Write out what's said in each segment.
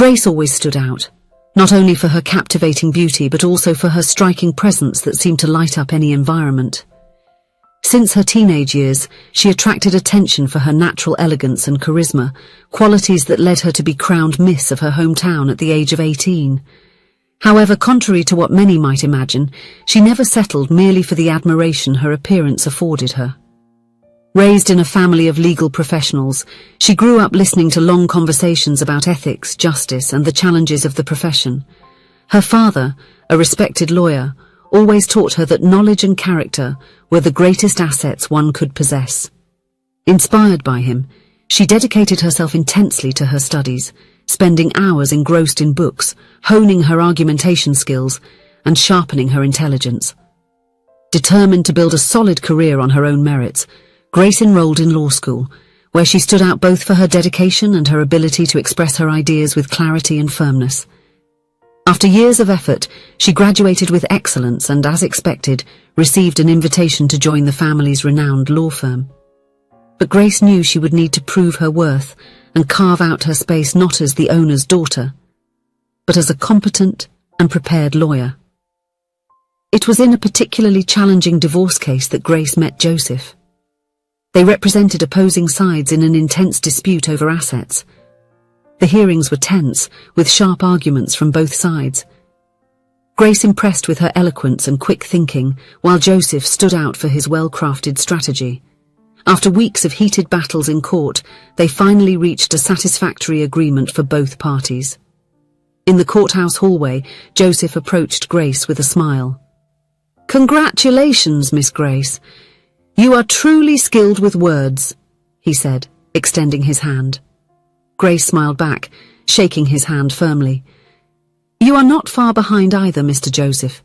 Grace always stood out, not only for her captivating beauty but also for her striking presence that seemed to light up any environment. Since her teenage years, she attracted attention for her natural elegance and charisma, qualities that led her to be crowned Miss of her hometown at the age of 18. However, contrary to what many might imagine, she never settled merely for the admiration her appearance afforded her. Raised in a family of legal professionals, she grew up listening to long conversations about ethics, justice, and the challenges of the profession. Her father, a respected lawyer, always taught her that knowledge and character were the greatest assets one could possess. Inspired by him, she dedicated herself intensely to her studies, spending hours engrossed in books, honing her argumentation skills, and sharpening her intelligence. Determined to build a solid career on her own merits, Grace enrolled in law school, where she stood out both for her dedication and her ability to express her ideas with clarity and firmness. After years of effort, she graduated with excellence and, as expected, received an invitation to join the family's renowned law firm. But Grace knew she would need to prove her worth and carve out her space not as the owner's daughter, but as a competent and prepared lawyer. It was in a particularly challenging divorce case that Grace met Joseph. They represented opposing sides in an intense dispute over assets. The hearings were tense, with sharp arguments from both sides. Grace impressed with her eloquence and quick thinking, while Joseph stood out for his well-crafted strategy. After weeks of heated battles in court, they finally reached a satisfactory agreement for both parties. In the courthouse hallway, Joseph approached Grace with a smile. "Congratulations, Miss Grace. You are truly skilled with words," he said, extending his hand. Grace smiled back, shaking his hand firmly. "You are not far behind either, Mr. Joseph.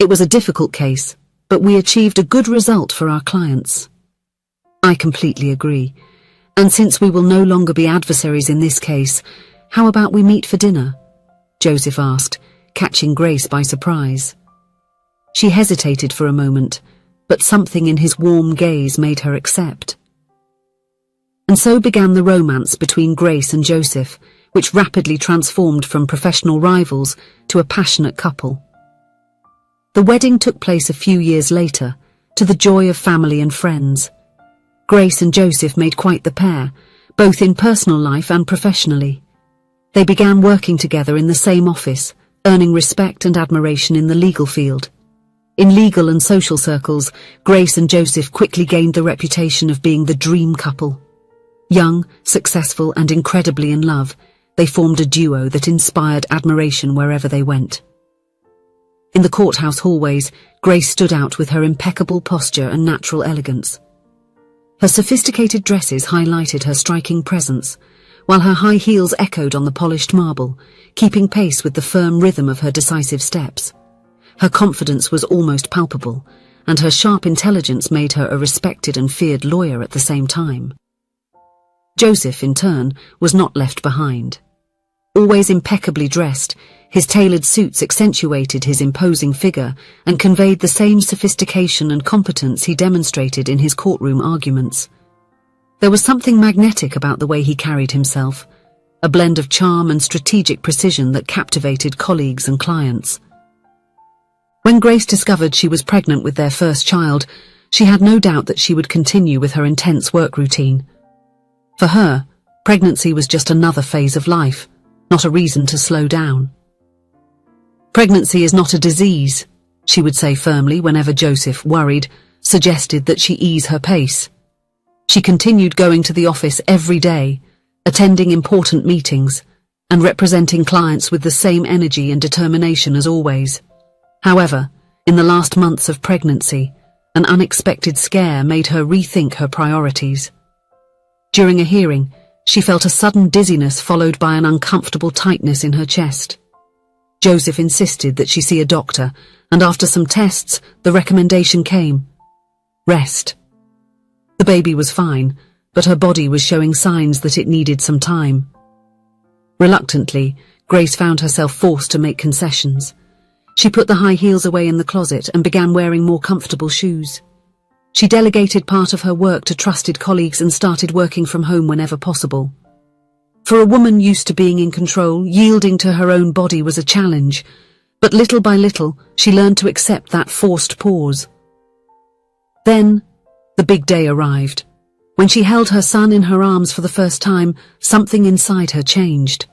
It was a difficult case, but we achieved a good result for our clients." "I completely agree. And since we will no longer be adversaries in this case, how about we meet for dinner?" Joseph asked, catching Grace by surprise. She hesitated for a moment, but something in his warm gaze made her accept. And so began the romance between Grace and Joseph, which rapidly transformed from professional rivals to a passionate couple. The wedding took place a few years later, to the joy of family and friends. Grace and Joseph made quite the pair, both in personal life and professionally. They began working together in the same office, earning respect and admiration in the legal field. In legal and social circles, Grace and Joseph quickly gained the reputation of being the dream couple. Young, successful, and incredibly in love, they formed a duo that inspired admiration wherever they went. In the courthouse hallways, Grace stood out with her impeccable posture and natural elegance. Her sophisticated dresses highlighted her striking presence, while her high heels echoed on the polished marble, keeping pace with the firm rhythm of her decisive steps. Her confidence was almost palpable, and her sharp intelligence made her a respected and feared lawyer at the same time. Joseph, in turn, was not left behind. Always impeccably dressed, his tailored suits accentuated his imposing figure and conveyed the same sophistication and competence he demonstrated in his courtroom arguments. There was something magnetic about the way he carried himself, a blend of charm and strategic precision that captivated colleagues and clients. When Grace discovered she was pregnant with their first child, she had no doubt that she would continue with her intense work routine. For her, pregnancy was just another phase of life, not a reason to slow down. "Pregnancy is not a disease," she would say firmly whenever Joseph, worried, suggested that she ease her pace. She continued going to the office every day, attending important meetings, and representing clients with the same energy and determination as always. However, in the last months of pregnancy, an unexpected scare made her rethink her priorities. During a hearing, she felt a sudden dizziness followed by an uncomfortable tightness in her chest. Joseph insisted that she see a doctor, and after some tests, the recommendation came: rest. The baby was fine, but her body was showing signs that it needed some time. Reluctantly, Grace found herself forced to make concessions. She put the high heels away in the closet and began wearing more comfortable shoes. She delegated part of her work to trusted colleagues and started working from home whenever possible. For a woman used to being in control, yielding to her own body was a challenge, but little by little, she learned to accept that forced pause. Then, the big day arrived. When she held her son in her arms for the first time, something inside her changed.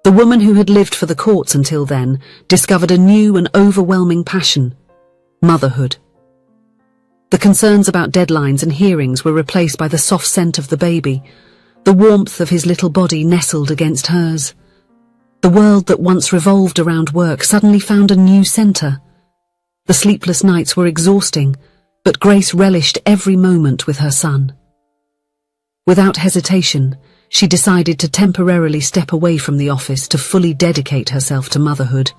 The woman who had lived for the courts until then discovered a new and overwhelming passion: motherhood. The concerns about deadlines and hearings were replaced by the soft scent of the baby, the warmth of his little body nestled against hers. The world that once revolved around work suddenly found a new center. The sleepless nights were exhausting, but Grace relished every moment with her son. Without hesitation, she decided to temporarily step away from the office to fully dedicate herself to motherhood.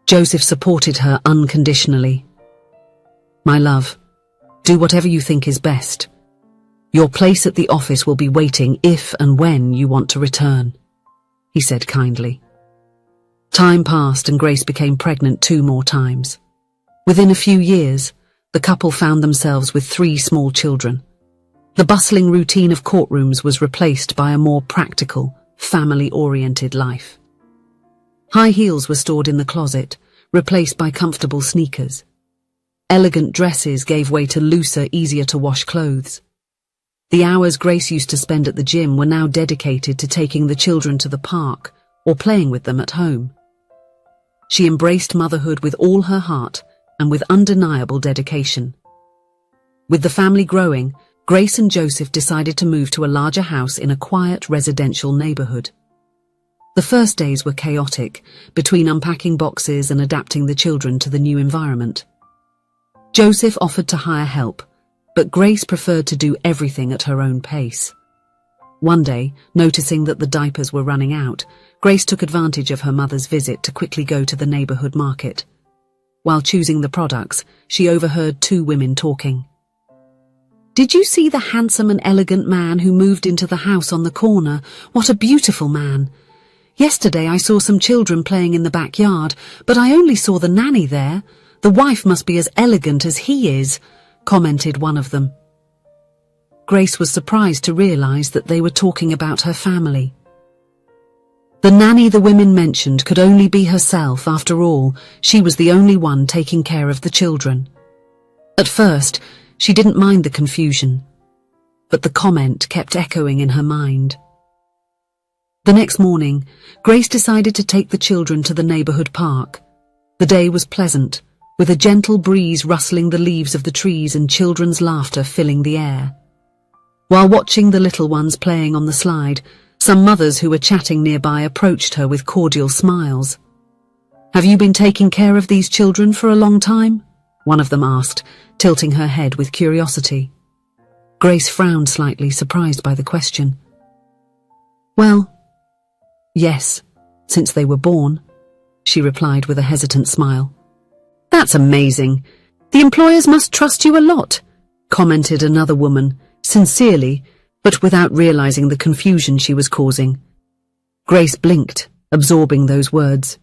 Joseph supported her unconditionally. "My love, do whatever you think is best. Your place at the office will be waiting if and when you want to return," he said kindly. Time passed and Grace became pregnant 2 more times. Within a few years, the couple found themselves with 3 small children. The bustling routine of courtrooms was replaced by a more practical, family-oriented life. High heels were stored in the closet, replaced by comfortable sneakers. Elegant dresses gave way to looser, easier-to-wash clothes. The hours Grace used to spend at the gym were now dedicated to taking the children to the park or playing with them at home. She embraced motherhood with all her heart and with undeniable dedication. With the family growing, Grace and Joseph decided to move to a larger house in a quiet residential neighborhood. The first days were chaotic, between unpacking boxes and adapting the children to the new environment. Joseph offered to hire help, but Grace preferred to do everything at her own pace. One day, noticing that the diapers were running out, Grace took advantage of her mother's visit to quickly go to the neighborhood market. While choosing the products, she overheard 2 women talking. "Did you see the handsome and elegant man who moved into the house on the corner? What a beautiful man! Yesterday I saw some children playing in the backyard, but I only saw the nanny there. The wife must be as elegant as he is," commented one of them. Grace was surprised to realize that they were talking about her family. The nanny the women mentioned could only be herself. After all, she was the only one taking care of the children. At first, she didn't mind the confusion, but the comment kept echoing in her mind. The next morning, Grace decided to take the children to the neighborhood park. The day was pleasant, with a gentle breeze rustling the leaves of the trees and children's laughter filling the air. While watching the little ones playing on the slide, some mothers who were chatting nearby approached her with cordial smiles. "Have you been taking care of these children for a long time?" one of them asked, tilting her head with curiosity. Grace frowned slightly, surprised by the question. "Well, yes, since they were born," she replied with a hesitant smile. "That's amazing. The employers must trust you a lot," commented another woman, sincerely, but without realizing the confusion she was causing. Grace blinked, absorbing those words.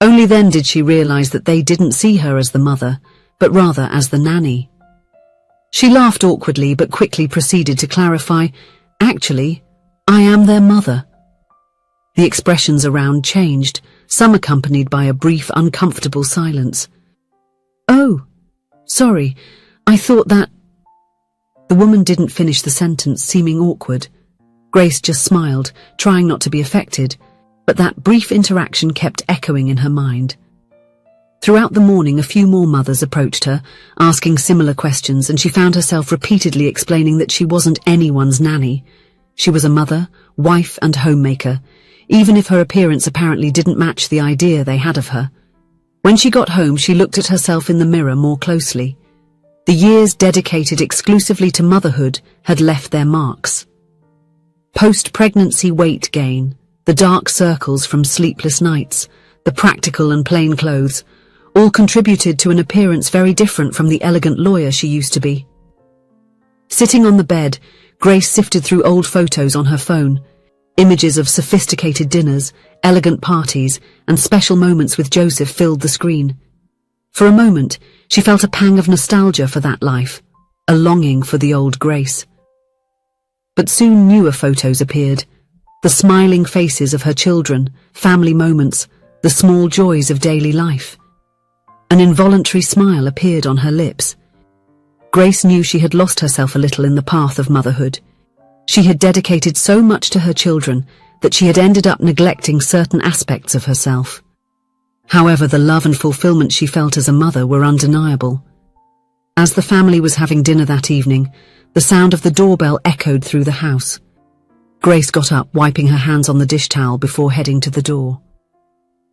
Only then did she realize that they didn't see her as the mother, but rather as the nanny. She laughed awkwardly but quickly proceeded to clarify, "Actually, I am their mother." The expressions around changed, some accompanied by a brief, uncomfortable silence. "Oh, sorry, I thought that—" The woman didn't finish the sentence, seeming awkward. Grace just smiled, trying not to be affected, but that brief interaction kept echoing in her mind. Throughout the morning, a few more mothers approached her, asking similar questions, and she found herself repeatedly explaining that she wasn't anyone's nanny. She was a mother, wife, and homemaker, even if her appearance apparently didn't match the idea they had of her. When she got home, she looked at herself in the mirror more closely. The years dedicated exclusively to motherhood had left their marks. Post-pregnancy weight gain, the dark circles from sleepless nights, the practical and plain clothes, all contributed to an appearance very different from the elegant lawyer she used to be. Sitting on the bed, Grace sifted through old photos on her phone. Images of sophisticated dinners, elegant parties, and special moments with Joseph filled the screen. For a moment, she felt a pang of nostalgia for that life, a longing for the old Grace. But soon newer photos appeared. The smiling faces of her children, family moments, the small joys of daily life. An involuntary smile appeared on her lips. Grace knew she had lost herself a little in the path of motherhood. She had dedicated so much to her children that she had ended up neglecting certain aspects of herself. However, the love and fulfillment she felt as a mother were undeniable. As the family was having dinner that evening, the sound of the doorbell echoed through the house. Grace got up, wiping her hands on the dish towel before heading to the door.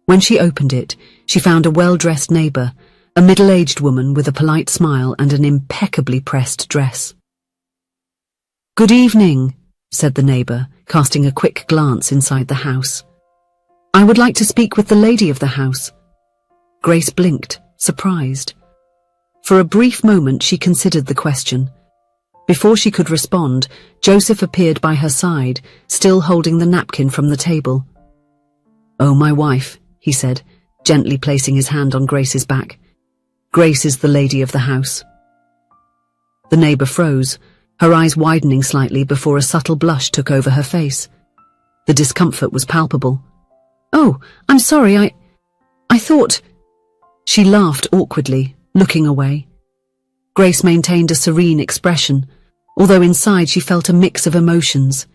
When she opened it, she found a well-dressed neighbor, a middle-aged woman with a polite smile and an impeccably pressed dress. "Good evening," said the neighbor, casting a quick glance inside the house. "I would like to speak with the lady of the house." Grace blinked, surprised. For a brief moment she considered the question. Before she could respond, Joseph appeared by her side, still holding the napkin from the table. "Oh, my wife," he said, gently placing his hand on Grace's back. "Grace is the lady of the house." The neighbor froze, her eyes widening slightly before a subtle blush took over her face. The discomfort was palpable. "Oh, I'm sorry, I thought—" She laughed awkwardly, looking away. Grace maintained a serene expression, although inside she felt a mix of emotions.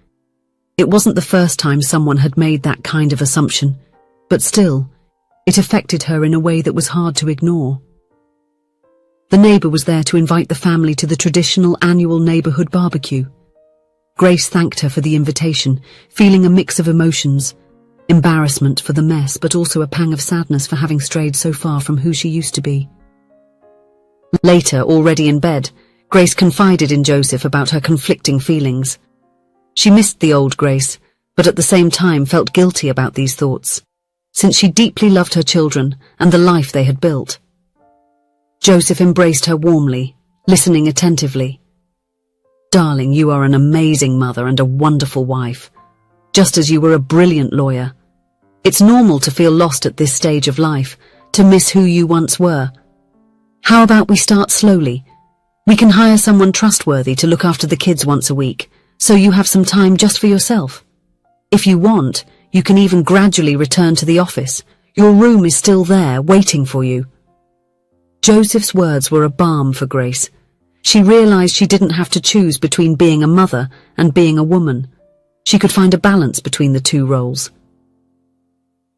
It wasn't the first time someone had made that kind of assumption, but still, it affected her in a way that was hard to ignore. The neighbor was there to invite the family to the traditional annual neighborhood barbecue. Grace thanked her for the invitation, feeling a mix of emotions, embarrassment for the mess, but also a pang of sadness for having strayed so far from who she used to be. Later, already in bed, Grace confided in Joseph about her conflicting feelings. She missed the old Grace, but at the same time felt guilty about these thoughts, since she deeply loved her children and the life they had built. Joseph embraced her warmly, listening attentively. "Darling, you are an amazing mother and a wonderful wife, just as you were a brilliant lawyer. It's normal to feel lost at this stage of life, to miss who you once were. How about we start slowly? We can hire someone trustworthy to look after the kids once a week, so you have some time just for yourself. If you want, you can even gradually return to the office. Your room is still there, waiting for you." Joseph's words were a balm for Grace. She realized she didn't have to choose between being a mother and being a woman. She could find a balance between the two roles.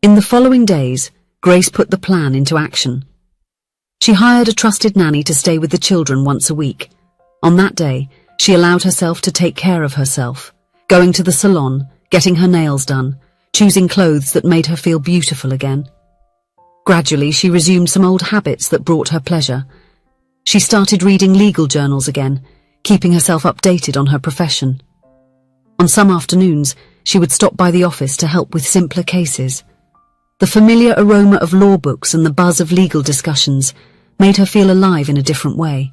In the following days, Grace put the plan into action. She hired a trusted nanny to stay with the children once a week. On that day, she allowed herself to take care of herself, going to the salon, getting her nails done, choosing clothes that made her feel beautiful again. Gradually, she resumed some old habits that brought her pleasure. She started reading legal journals again, keeping herself updated on her profession. On some afternoons, she would stop by the office to help with simpler cases. The familiar aroma of law books and the buzz of legal discussions made her feel alive in a different way.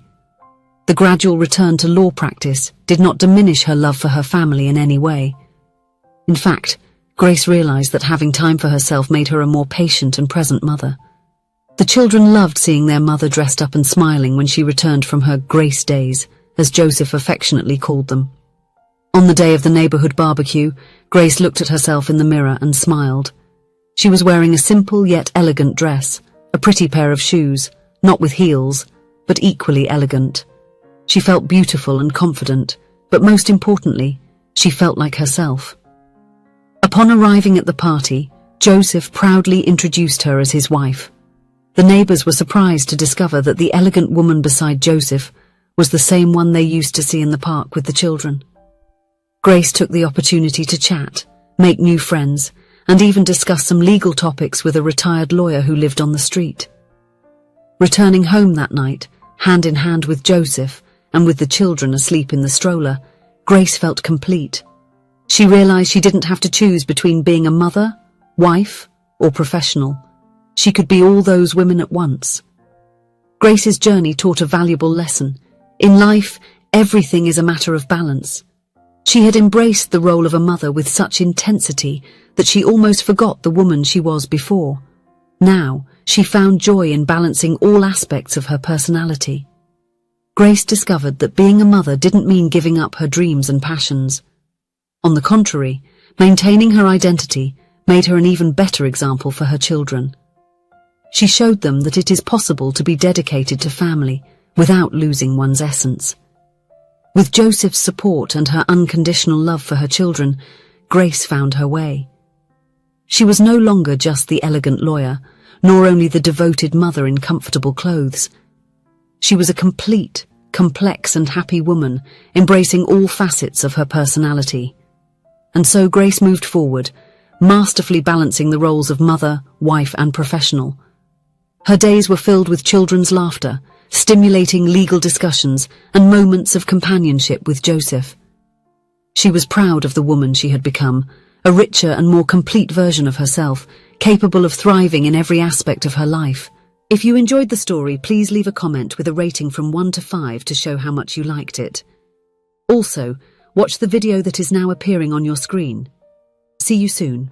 The gradual return to law practice did not diminish her love for her family in any way. In fact, Grace realized that having time for herself made her a more patient and present mother. The children loved seeing their mother dressed up and smiling when she returned from her Grace days, as Joseph affectionately called them. On the day of the neighborhood barbecue, Grace looked at herself in the mirror and smiled. She was wearing a simple yet elegant dress, a pretty pair of shoes, not with heels, but equally elegant. She felt beautiful and confident, but most importantly, she felt like herself. Upon arriving at the party, Joseph proudly introduced her as his wife. The neighbors were surprised to discover that the elegant woman beside Joseph was the same one they used to see in the park with the children. Grace took the opportunity to chat, make new friends, and even discuss some legal topics with a retired lawyer who lived on the street. Returning home that night, hand in hand with Joseph, and with the children asleep in the stroller, Grace felt complete. She realized she didn't have to choose between being a mother, wife, or professional. She could be all those women at once. Grace's journey taught a valuable lesson. In life, everything is a matter of balance. She had embraced the role of a mother with such intensity that she almost forgot the woman she was before. Now, she found joy in balancing all aspects of her personality. Grace discovered that being a mother didn't mean giving up her dreams and passions. On the contrary, maintaining her identity made her an even better example for her children. She showed them that it is possible to be dedicated to family without losing one's essence. With Joseph's support and her unconditional love for her children, Grace found her way. She was no longer just the elegant lawyer, nor only the devoted mother in comfortable clothes. She was a complete, complex and happy woman, embracing all facets of her personality. And so Grace moved forward, masterfully balancing the roles of mother, wife and professional. Her days were filled with children's laughter, stimulating legal discussions and moments of companionship with Joseph. She was proud of the woman she had become, a richer and more complete version of herself, capable of thriving in every aspect of her life. If you enjoyed the story, please leave a comment with a rating from 1 to 5 to show how much you liked it. Also, watch the video that is now appearing on your screen. See you soon.